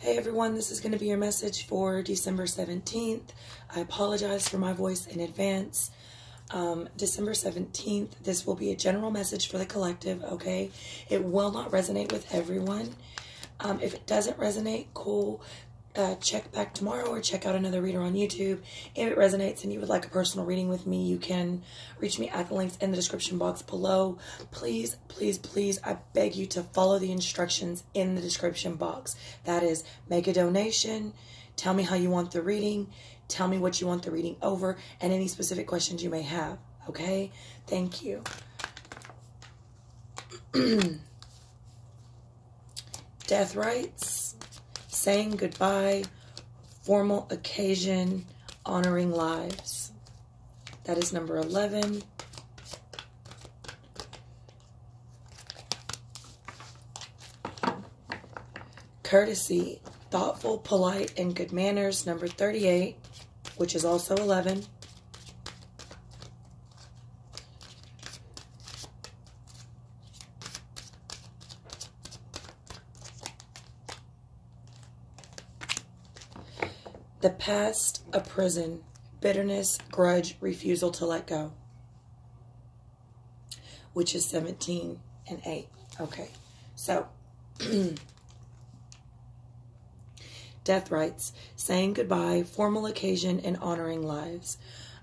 Hey everyone, this is going to be your message for December 17th. I apologize for my voice in advance. December 17th, this will be a general message for the collective, okay? It will not resonate with everyone. If it doesn't resonate, cool. Check back tomorrow or check out another reader on YouTube. If it resonates and you would like a personal reading with me, you can reach me at the links in the description box below. Please, please, please, I beg you to follow the instructions in the description box. That is, make a donation, tell me how you want the reading, tell me what you want the reading over, and any specific questions you may have, okay? Thank you. Death rites. Saying goodbye, formal occasion, honoring lives. That is number 11. Courtesy, thoughtful, polite, and good manners, number 38, which is also 11. The past, a prison, bitterness, grudge, refusal to let go, which is 17 and 8. Okay, so death rites, saying goodbye, formal occasion, and honoring lives.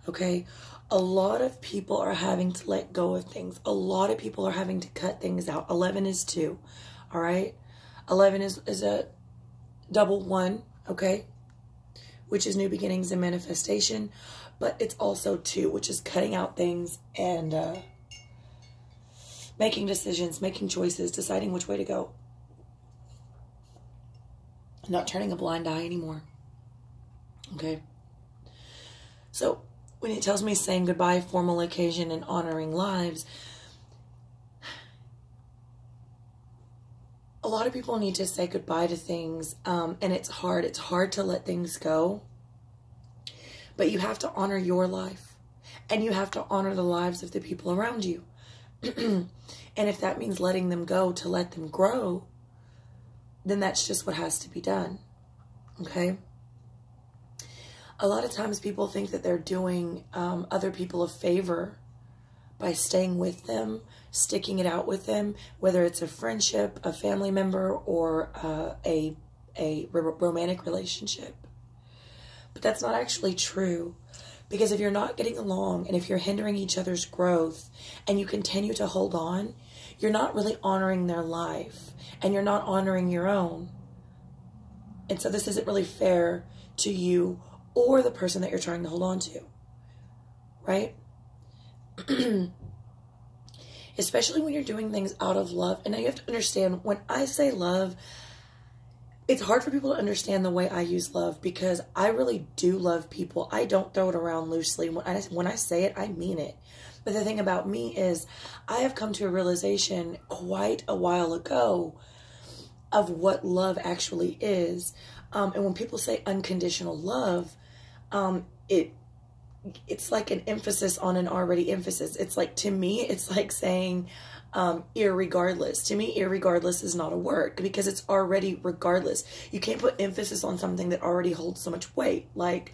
Okay, a lot of people are having to let go of things. A lot of people are having to cut things out. 11 is 2, all right? 11 is a double 1, okay? Which is new beginnings and manifestation, but it's also 2, which is cutting out things and making decisions, making choices, deciding which way to go. Not turning a blind eye anymore. Okay? So, when it tells me saying goodbye, formal occasion, and honoring lives, a lot of people need to say goodbye to things, and it's hard. It's hard to let things go. But you have to honor your life, and you have to honor the lives of the people around you. And if that means letting them go to let them grow, then that's just what has to be done. Okay? A lot of times people think that they're doing other people a favor by staying with them, sticking it out with them, whether it's a friendship, a family member, or a romantic relationship. But that's not actually true, because if you're not getting along and if you're hindering each other's growth and you continue to hold on, you're not really honoring their life and you're not honoring your own. And so this isn't really fair to you or the person that you're trying to hold on to, right? Especially when you're doing things out of love. And now you have to understand, when I say love, it's hard for people to understand the way I use love, because I really do love people. I don't throw it around loosely. When I say it, I mean it. But the thing about me is I have come to a realization quite a while ago of what love actually is. And when people say unconditional love, it's like an emphasis on an already emphasis. It's like, to me, it's like saying irregardless. To me, irregardless is not a word, because it's already regardless. You can't put emphasis on something that already holds so much weight, like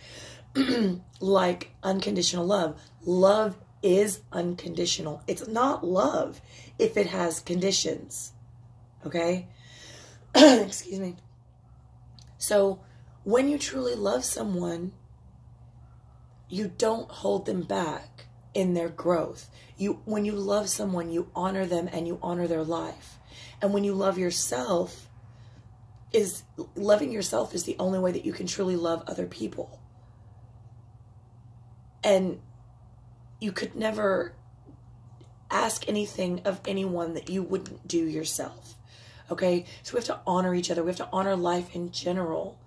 like unconditional love. Love is unconditional. It's not love if it has conditions. Okay? Excuse me. So when you truly love someone, you don't hold them back in their growth. When you love someone, you honor them and you honor their life. And when you love yourself, loving yourself is the only way that you can truly love other people. And you could never ask anything of anyone that you wouldn't do yourself. Okay? So we have to honor each other. We have to honor life in general.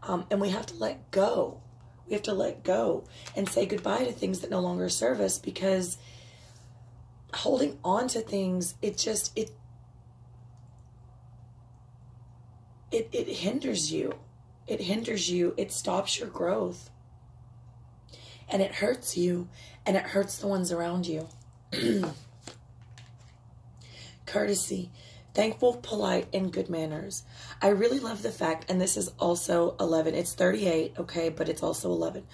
And we have to let go. We have to let go and say goodbye to things that no longer serve us, because holding on to things, it hinders you. It hinders you. It stops your growth. And it hurts you, and it hurts the ones around you. Courtesy, Thankful, polite, and good manners. I really love the fact, and this is also 11. It's 38, okay, but it's also 11.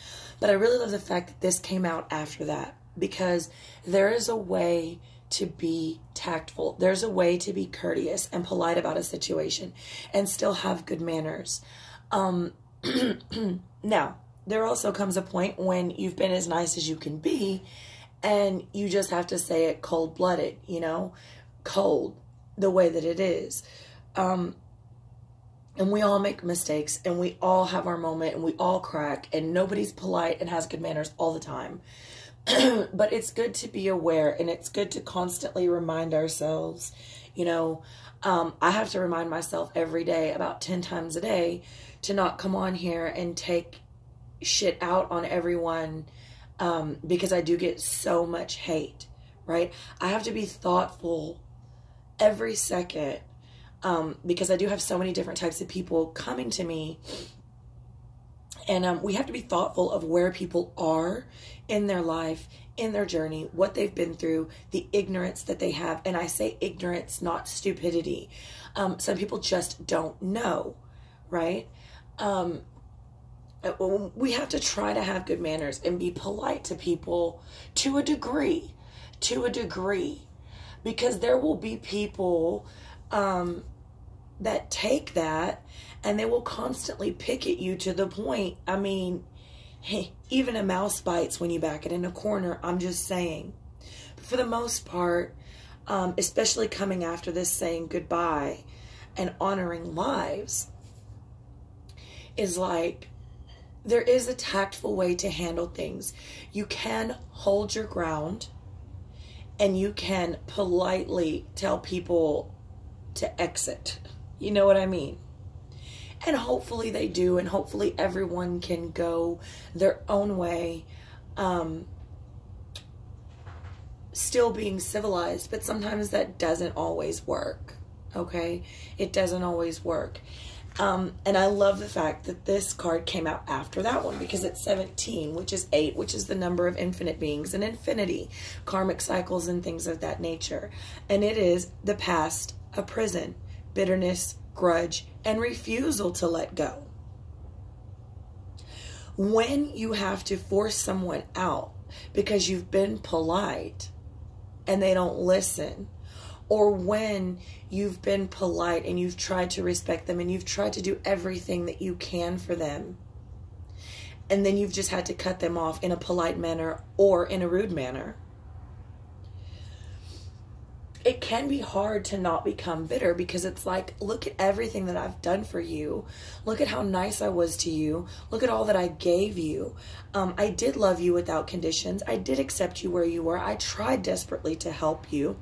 But I really love the fact that this came out after that, because there is a way to be tactful. There's a way to be courteous and polite about a situation and still have good manners. Now, there also comes a point when you've been as nice as you can be and you just have to say it cold-blooded, you know, cold, the way that it is. And we all make mistakes and we all have our moment and we all crack and nobody's polite and has good manners all the time. But it's good to be aware and it's good to constantly remind ourselves, you know, I have to remind myself every day, about 10 times a day, to not come on here and take shit out on everyone, because I do get so much hate, right? I have to be thoughtful every second, because I do have so many different types of people coming to me, and we have to be thoughtful of where people are in their life, in their journey, what they've been through, the ignorance that they have. And I say ignorance, not stupidity. Some people just don't know, right? We have to try to have good manners and be polite to people to a degree, because there will be people that take that and they will constantly pick at you to the point, I mean, hey, even a mouse bites when you back it in a corner. I'm just saying. But for the most part, especially coming after this, saying goodbye and honoring lives, is like, there is a tactful way to handle things. You can hold your ground and you can politely tell people to exit. You know what I mean? And hopefully they do, and hopefully everyone can go their own way, still being civilized. But sometimes that doesn't always work, okay? It doesn't always work. And I love the fact that this card came out after that one, because it's 17, which is 8, which is the number of infinite beings and infinity, karmic cycles and things of that nature. And it is the past, a prison, bitterness, grudge, and refusal to let go. When you have to force someone out because you've been polite and they don't listen, or when you've been polite and you've tried to respect them and you've tried to do everything that you can for them, and then you've just had to cut them off in a polite manner or in a rude manner, it can be hard to not become bitter, because it's like, look at everything that I've done for you. Look at how nice I was to you. Look at all that I gave you. I did love you without conditions. I did accept you where you were. I tried desperately to help you,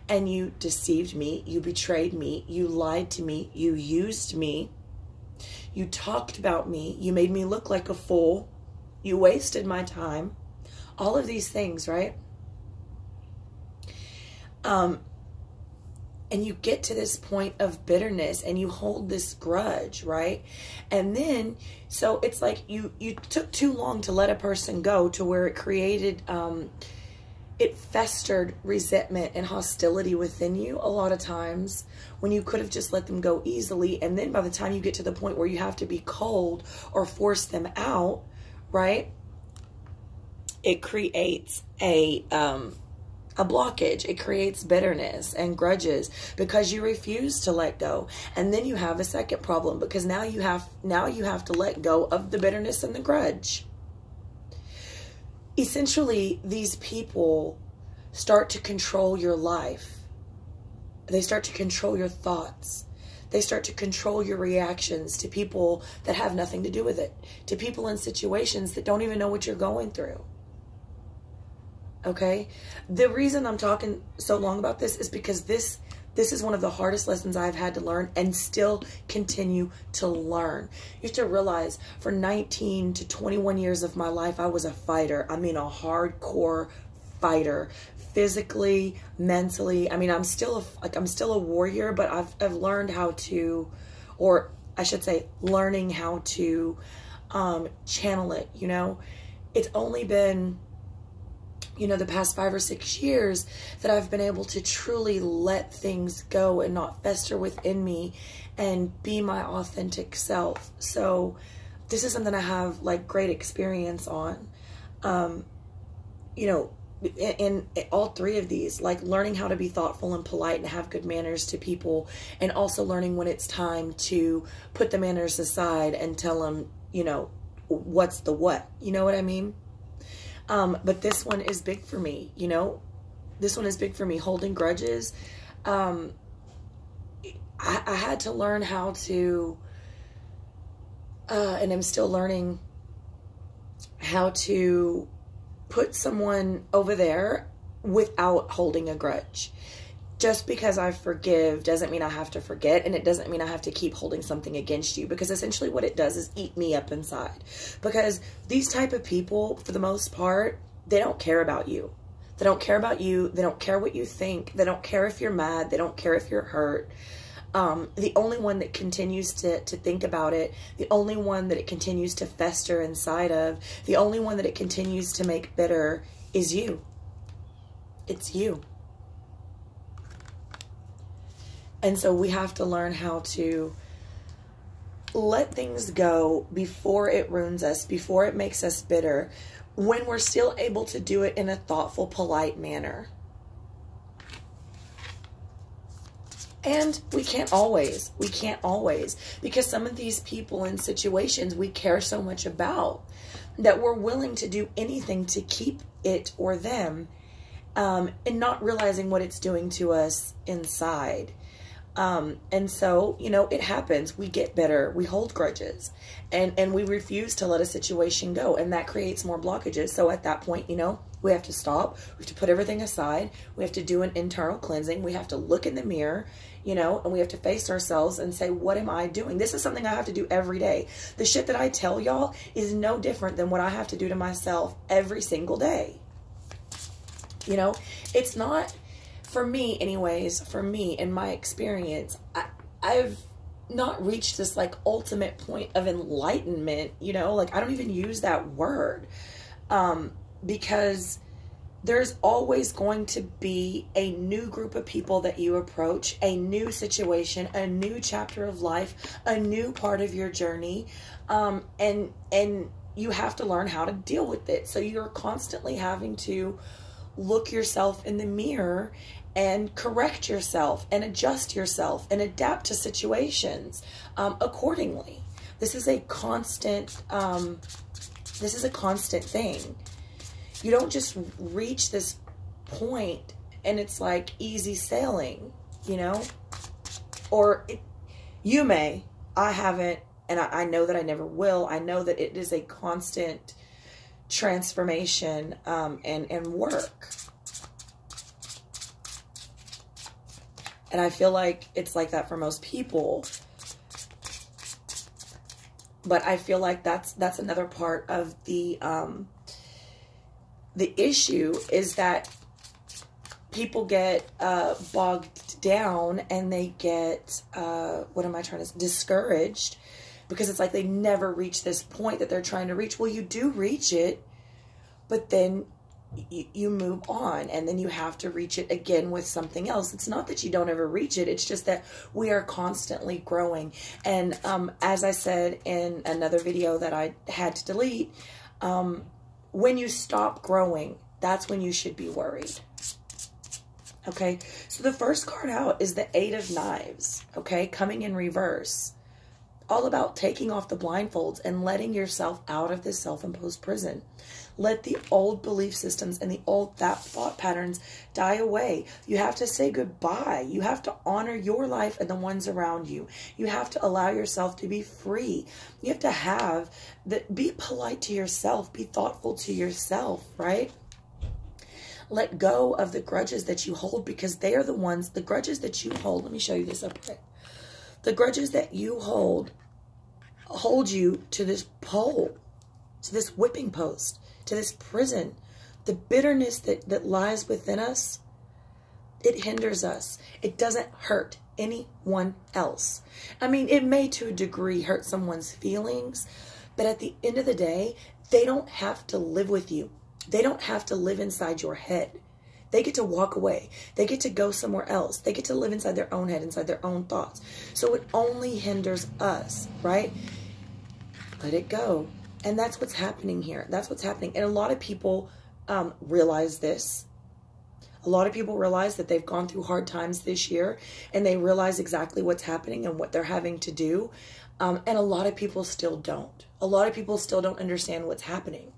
and you deceived me. You betrayed me. You lied to me. You used me. You talked about me. You made me look like a fool. You wasted my time. All of these things, right? And you get to this point of bitterness and you hold this grudge, right? And then, so it's like you took too long to let a person go, to where it created, it festered resentment and hostility within you a lot of times, when you could have just let them go easily. And then by the time you get to the point where you have to be cold or force them out, right? It creates a blockage. It creates bitterness and grudges because you refuse to let go. And then you have a second problem, because now you have to let go of the bitterness and the grudge. Essentially, these people start to control your life. They start to control your thoughts. They start to control your reactions to people that have nothing to do with it, to people in situations that don't even know what you're going through. Okay? The reason I'm talking so long about this is because this is one of the hardest lessons I've had to learn and still continue to learn. You have to realize, for 19 to 21 years of my life, I was a fighter. I mean, a hardcore fighter, physically, mentally. I mean, I'm still a warrior, but I've learned how to, or I should say, learning how to channel it, you know? It's only been, you know, the past 5 or 6 years that I've been able to truly let things go and not fester within me and be my authentic self. So this is something I have like great experience on. You know, in all 3 of these, like learning how to be thoughtful and polite and have good manners to people, and also learning when it's time to put the manners aside and tell them, you know, what's the what, you know what I mean? But this one is big for me, you know, this one is big for me, holding grudges. I had to learn how to, and I'm still learning how to put someone over there without holding a grudge. Just because I forgive doesn't mean I have to forget, and it doesn't mean I have to keep holding something against you, because essentially what it does is eat me up inside. Because these type of people, for the most part, they don't care about you. They don't care about you. They don't care what you think. They don't care if you're mad. They don't care if you're hurt. The only one that continues to think about it, the only one that it continues to fester inside of, the only one that it continues to make bitter is you. It's you. And so we have to learn how to let things go before it ruins us, before it makes us bitter, when we're still able to do it in a thoughtful, polite manner. And we can't always, because some of these people and situations we care so much about that we're willing to do anything to keep it or them, and not realizing what it's doing to us inside. And so, you know, it happens. We get bitter, we hold grudges, and we refuse to let a situation go, and that creates more blockages. So at that point, you know, we have to stop, we have to put everything aside, we have to do an internal cleansing, we have to look in the mirror, you know, and we have to face ourselves and say, what am I doing? This is something I have to do every day. The shit that I tell y'all is no different than what I have to do to myself every single day. You know, it's not, for me anyways, for me, in my experience, I've not reached this like ultimate point of enlightenment, you know, like I don't even use that word, because there's always going to be a new group of people that you approach, a new situation, a new chapter of life, a new part of your journey, and you have to learn how to deal with it. So you're constantly having to look yourself in the mirror and correct yourself and adjust yourself and adapt to situations accordingly. This is a constant thing. You don't just reach this point and it's like easy sailing, you know, or you may, I haven't, and I know that I never will. I know that it is a constant transformation and work. And I feel like it's like that for most people. But I feel like that's another part of the issue, is that people get bogged down and they get, discouraged, because it's like they never reach this point that they're trying to reach. Well, you do reach it, but then you move on, and then you have to reach it again with something else. It's not that you don't ever reach it. It's just that we are constantly growing. And as I said in another video that I had to delete, when you stop growing, that's when you should be worried. Okay, so the first card out is the 8 of Knives, okay, coming in reverse. All about taking off the blindfolds and letting yourself out of this self-imposed prison. Let the old belief systems and the old thought patterns die away. You have to say goodbye. You have to honor your life and the ones around you. You have to allow yourself to be free. You have to be polite to yourself. Be thoughtful to yourself, right? Let go of the grudges that you hold, because they are the grudges that you hold. Let me show you this up right. The grudges that you hold you to this pole, to this whipping post, to this prison. The bitterness that lies within us, it hinders us. It doesn't hurt anyone else. I mean, it may to a degree hurt someone's feelings, but at the end of the day, they don't have to live with you. They don't have to live inside your head. They get to walk away. They get to go somewhere else. They get to live inside their own head, inside their own thoughts. So it only hinders us, right? Let it go. And that's what's happening here. That's what's happening. And a lot of people realize this. A lot of people realize that they've gone through hard times this year, and they realize exactly what's happening and what they're having to do. And a lot of people still don't. A lot of people still don't understand what's happening.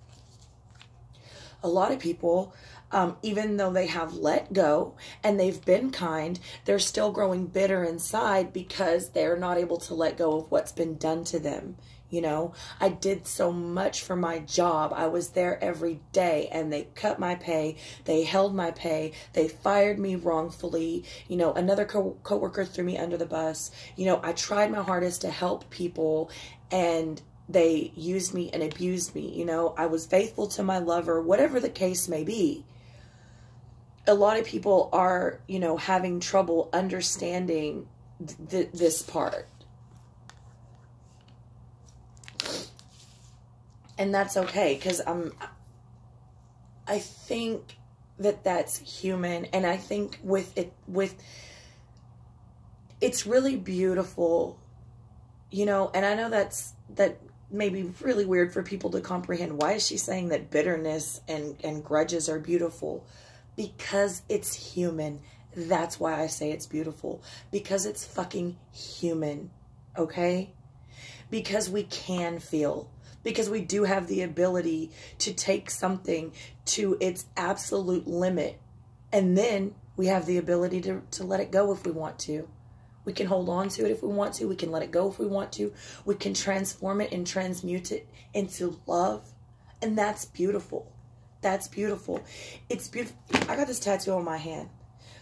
A lot of people, even though they have let go and they've been kind, they're still growing bitter inside because they're not able to let go of what's been done to them. You know, I did so much for my job. I was there every day, and they cut my pay. They held my pay. They fired me wrongfully. You know, another coworker threw me under the bus. You know, I tried my hardest to help people, and they used me and abused me. You know, I was faithful to my lover, whatever the case may be. A lot of people are, you know, having trouble understanding this part. And that's okay, because I think that that's human, and I think it's really beautiful, you know. And I know that may be really weird for people to comprehend. Why is she saying that bitterness and grudges are beautiful? Because it's human. That's why I say it's beautiful, because it's fucking human, okay? Because we can feel. Because we do have the ability to take something to its absolute limit. And then we have the ability to let it go if we want to. We can hold on to it if we want to. We can let it go if we want to. We can transform it and transmute it into love. And that's beautiful. That's beautiful. It's beautiful. I got this tattoo on my hand.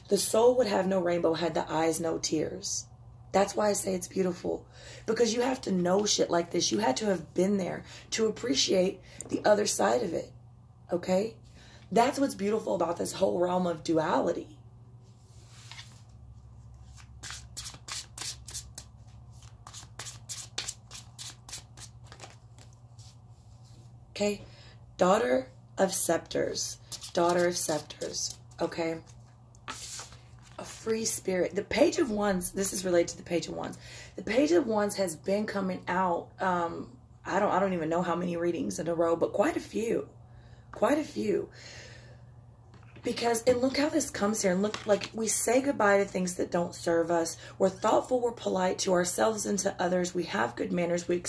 The soul would have no rainbow had the eyes no tears. That's why I say it's beautiful. Because you have to know shit like this. You had to have been there to appreciate the other side of it. Okay? That's what's beautiful about this whole realm of duality. Okay? Daughter of Scepters. Daughter of Scepters. Okay? A free spirit. The Page of Wands, this is related to the Page of Wands. The Page of Wands has been coming out, I don't even know how many readings in a row, but quite a few. Quite a few. Because, and look how this comes here, and look, like, we say goodbye to things that don't serve us. We're thoughtful, we're polite to ourselves and to others. We have good manners. We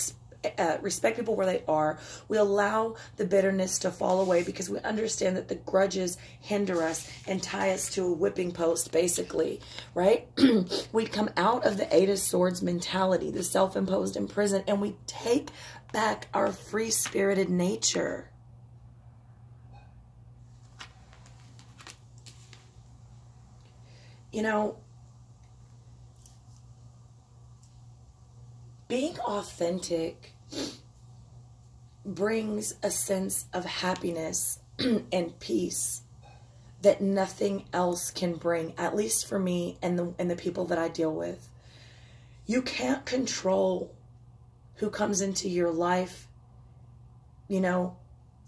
respect people where they are. We allow the bitterness to fall away because we understand that the grudges hinder us and tie us to a whipping post, basically, right? We come out of the Eight of Swords mentality, the self-imposed in prison, and we take back our free-spirited nature. You know, being authentic brings a sense of happiness and peace that nothing else can bring, at least for me and the people that I deal with. You can't control who comes into your life. You know,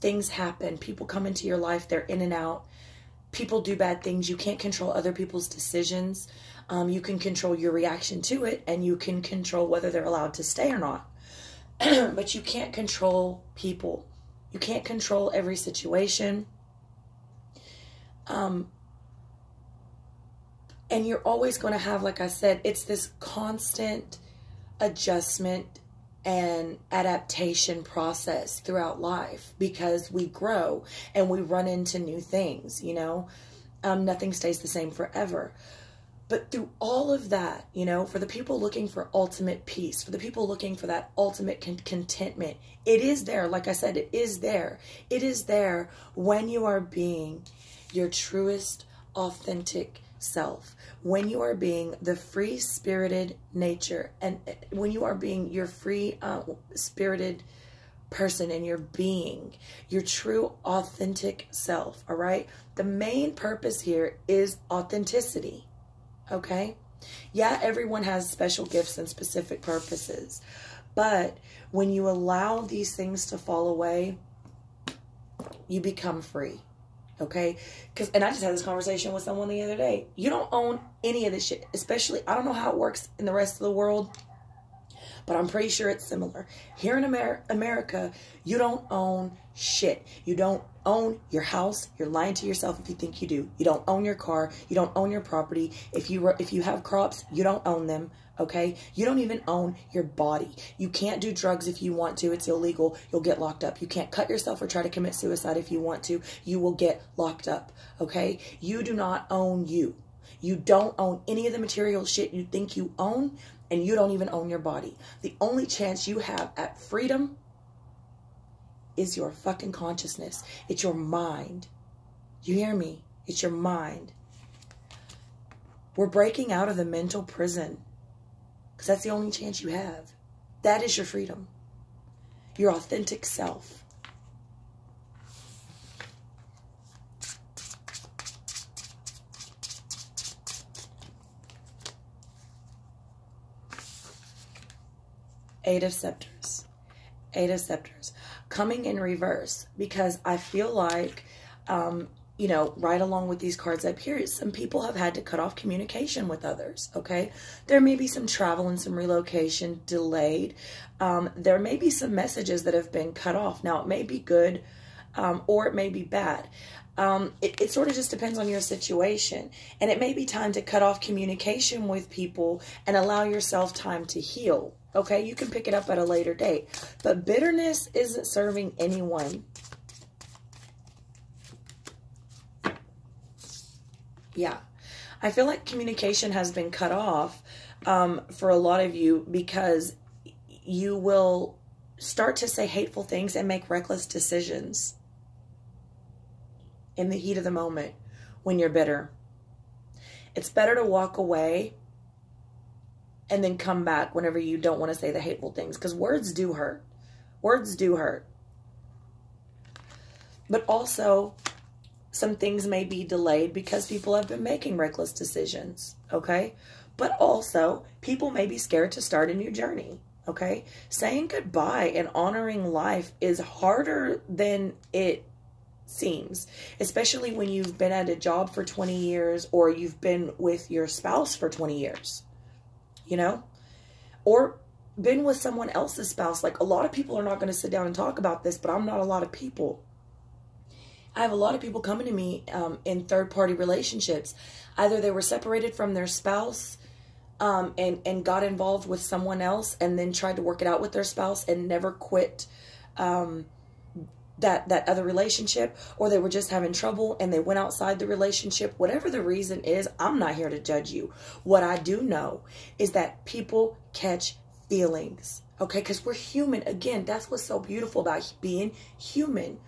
things happen. People come into your life. They're in and out. People do bad things. You can't control other people's decisions. You can control your reaction to it, and you can control whether they're allowed to stay or not. But you can't control people. You can't control every situation. And you're always going to have, like I said, it's this constant adjustment and adaptation process throughout life, because we grow and we run into new things, you know. Nothing stays the same forever. But through all of that, you know, for the people looking for ultimate peace, for the people looking for that ultimate contentment, it is there. Like I said, it is there. It is there when you are being your truest, authentic self. When you are being the free-spirited nature, and when you are being your free-spirited person and your being, your true, authentic self, all right? The main purpose here is authenticity. Okay? Yeah, everyone has special gifts and specific purposes. But when you allow these things to fall away, you become free. Okay? And I just had this conversation with someone the other day. You don't own any of this shit. Especially, I don't know how it works in the rest of the world, but I'm pretty sure it's similar. Here in America, you don't own shit. You don't own your house. You're lying to yourself if you think you do. You don't own your car. You don't own your property. If you have crops, you don't own them. Okay? You don't even own your body. You can't do drugs if you want to. It's illegal. You'll get locked up. You can't cut yourself or try to commit suicide if you want to. You will get locked up. Okay? You do not own you. You don't own any of the material shit you think you own, and you don't even own your body. The only chance you have at freedom is your fucking consciousness. It's your mind. You hear me? It's your mind. We're breaking out of the mental prison because that's the only chance you have. That is your freedom. Your authentic self. Eight of Scepters. Eight of Scepters. Coming in reverse, because I feel like, you know, right along with these cards up here, some people have had to cut off communication with others, okay? There may be some travel and some relocation delayed. There may be some messages that have been cut off. Now, it may be good or it may be bad. It sort of just depends on your situation. And it may be time to cut off communication with people and allow yourself time to heal. Okay, you can pick it up at a later date. But bitterness isn't serving anyone. Yeah. I feel like communication has been cut off for a lot of you because you will start to say hateful things and make reckless decisions in the heat of the moment when you're bitter. It's better to walk away and then come back whenever you don't want to say the hateful things. Because words do hurt. Words do hurt. But also, some things may be delayed because people have been making reckless decisions. Okay? But also, people may be scared to start a new journey. Okay? Saying goodbye and honoring life is harder than it seems. Especially when you've been at a job for 20 years or you've been with your spouse for 20 years. You know, or been with someone else's spouse. Like, a lot of people are not going to sit down and talk about this, but I'm not a lot of people. I have a lot of people coming to me in third-party relationships. Either they were separated from their spouse and got involved with someone else and then tried to work it out with their spouse and never quit that other relationship, or they were just having trouble and they went outside the relationship. Whatever the reason is, I'm not here to judge you. What I do know is that people catch feelings, okay? Because we're human. Again, that's what's so beautiful about being human.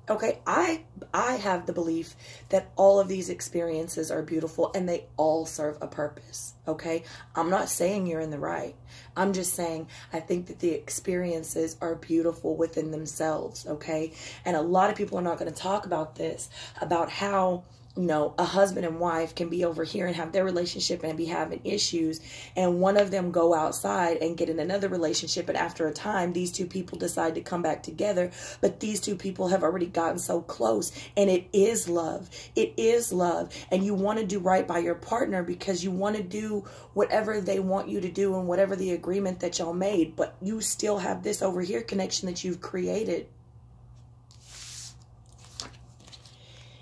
Okay, I have the belief that all of these experiences are beautiful and they all serve a purpose, okay? I'm not saying you're in the right. I'm just saying I think that the experiences are beautiful within themselves, okay? And a lot of people are not going to talk about this, about how, you know, a husband and wife can be over here and have their relationship and be having issues, and one of them go outside and get in another relationship, and after a time these two people decide to come back together, but these two people have already gotten so close, and it is love. It is love, and you want to do right by your partner because you want to do whatever they want you to do and whatever the agreement that y'all made, but you still have this over here connection that you've created.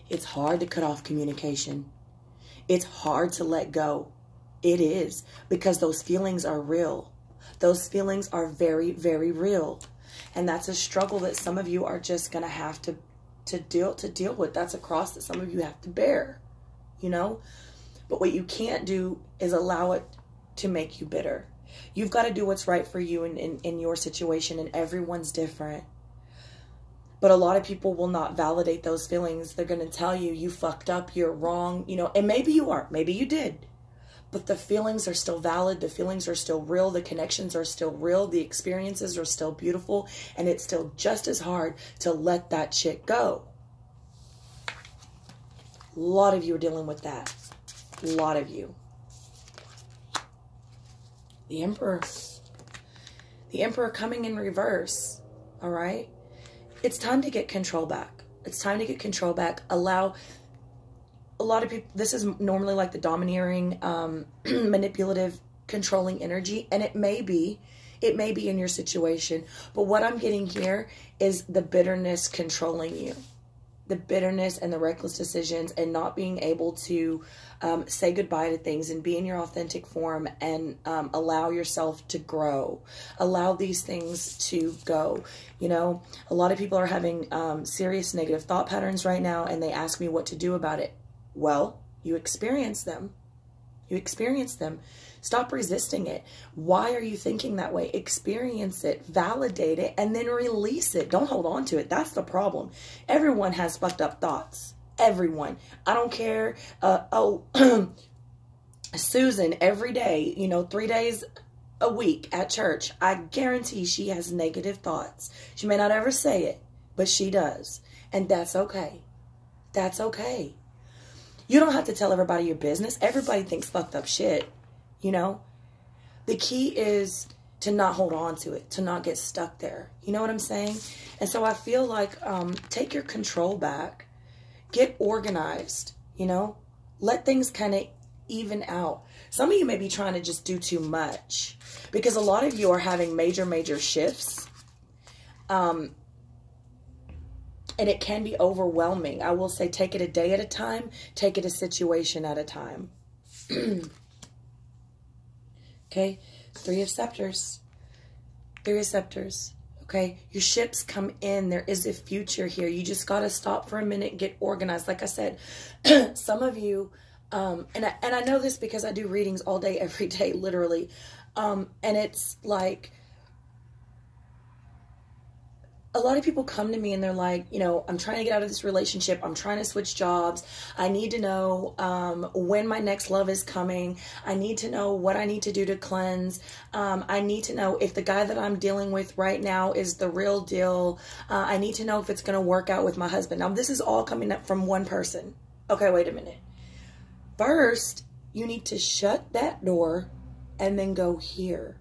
It's hard to cut off communication. It's hard to let go. It is, because those feelings are real. Those feelings are very, very real. And that's a struggle that some of you are just going to have to deal with. That's a cross that some of you have to bear, you know? But what you can't do is allow it to make you bitter. You've got to do what's right for you in your situation, and everyone's different. But a lot of people will not validate those feelings. They're going to tell you, you fucked up, you're wrong, you know, and maybe you are, maybe you did. But the feelings are still valid. The feelings are still real. The connections are still real. The experiences are still beautiful. And it's still just as hard to let that shit go. A lot of you are dealing with that. A lot of you. The Emperor. The Emperor coming in reverse. All right? It's time to get control back. It's time to get control back. Allow a lot of people, this is normally like the domineering, manipulative, controlling energy, and it may be in your situation, but what I'm getting here is the bitterness controlling you. The bitterness and the reckless decisions and not being able to say goodbye to things and be in your authentic form and allow yourself to grow. Allow these things to go. You know, a lot of people are having serious negative thought patterns right now, and they ask me what to do about it. Well, you experience them. You experience them. Stop resisting it. Why are you thinking that way? Experience it, validate it, and then release it. Don't hold on to it. That's the problem. Everyone has fucked up thoughts. Everyone. I don't care. Susan, every day, you know, 3 days a week at church, I guarantee she has negative thoughts. She may not ever say it, but she does. And that's okay. That's okay. You don't have to tell everybody your business. Everybody thinks fucked up shit. You know, the key is to not hold on to it, to not get stuck there. You know what I'm saying? And so I feel like take your control back, get organized, you know, let things kind of even out. Some of you may be trying to just do too much because a lot of you are having major shifts. And it can be overwhelming. I will say take it a day at a time, take it a situation at a time. Okay, 3 of Scepters. 3 of Scepters. Okay, your ships come in. There is a future here. You just got to stop for a minute, get organized. Like I said, some of you, and I know this because I do readings all day, every day, literally. And it's like, a lot of people come to me and they're like, you know, I'm trying to get out of this relationship. I'm trying to switch jobs. I need to know when my next love is coming. I need to know what I need to do to cleanse. I need to know if the guy that I'm dealing with right now is the real deal. I need to know if it's going to work out with my husband. Now, this is all coming up from one person. Okay, wait a minute. First, you need to shut that door and then go here.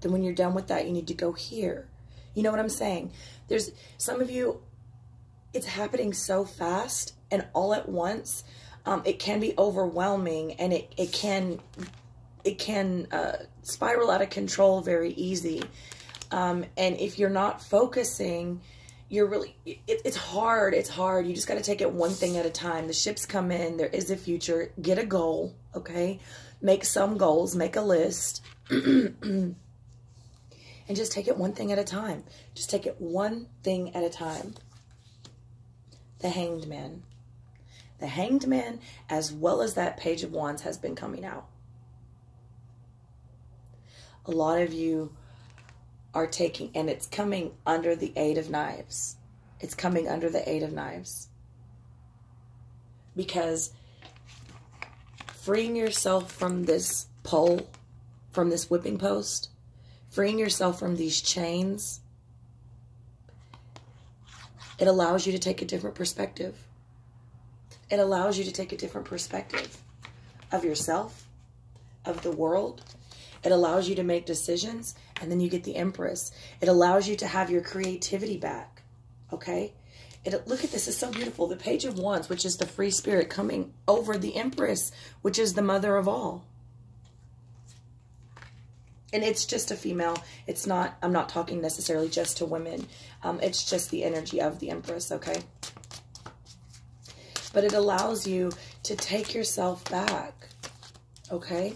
Then when you're done with that, you need to go here. You know what I'm saying? There's some of you, it's happening so fast and all at once. It can be overwhelming, and it can spiral out of control very easy. And if you're not focusing, you're really, it's hard. It's hard. You just got to take it one thing at a time. The ships come in. There is a future. Get a goal. Okay. Make some goals. Make a list. And just take it one thing at a time. Just take it one thing at a time. The Hanged Man. The Hanged Man, as well as that Page of Wands, has been coming out. A lot of you are taking, and it's coming under the 8 of Knives. It's coming under the 8 of Knives. Because freeing yourself from this pole, from this whipping post, freeing yourself from these chains, it allows you to take a different perspective. It allows you to take a different perspective of yourself, of the world. It allows you to make decisions, and then you get the Empress. It allows you to have your creativity back, okay? Look at this, it's so beautiful. The Page of Wands, which is the free spirit, coming over the Empress, which is the mother of all. And it's just a female. It's not, I'm not talking necessarily just to women. It's just the energy of the Empress, okay? But it allows you to take yourself back, okay?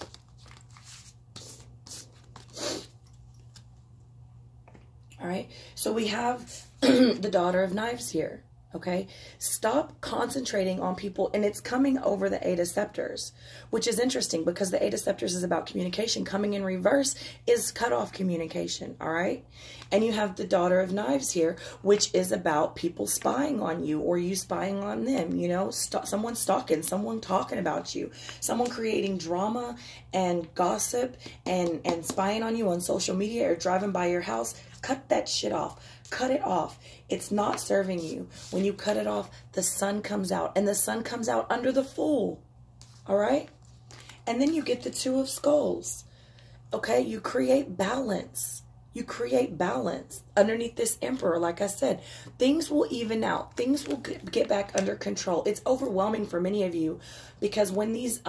All right, so we have the Daughter of Knives here, okay? Stop concentrating on people, and it's coming over the 8 of Scepters, which is interesting because the 8 of Scepters is about communication. Coming in reverse is cut off communication, all right? And you have the Daughter of Knives here, which is about people spying on you or you spying on them, you know? Someone stalking, someone talking about you, someone creating drama and gossip and spying on you on social media or driving by your house. Cut that shit off. Cut it off. It's not serving you. When you cut it off, the sun comes out, and the sun comes out under the Fool. All right? And then you get the 2 of Skulls. Okay? You create balance. You create balance underneath this Emperor. Like I said, things will even out. Things will get back under control. It's overwhelming for many of you because when these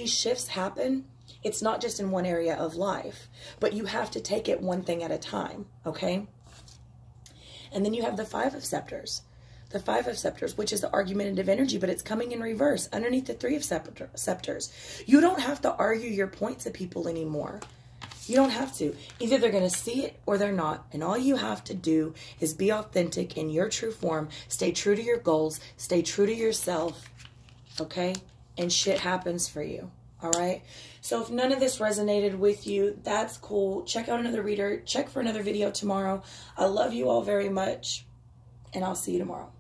shifts happen, it's not just in one area of life, but you have to take it one thing at a time, okay? And then you have the Five of Scepters. The Five of Scepters, which is the argumentative energy, but it's coming in reverse underneath the Three of Scepters. You don't have to argue your point to people anymore. You don't have to. Either they're going to see it or they're not. And all you have to do is be authentic in your true form. Stay true to your goals. Stay true to yourself. Okay? And shit happens for you. All right? So if none of this resonated with you, that's cool. Check out another reader. Check for another video tomorrow. I love you all very much. And I'll see you tomorrow.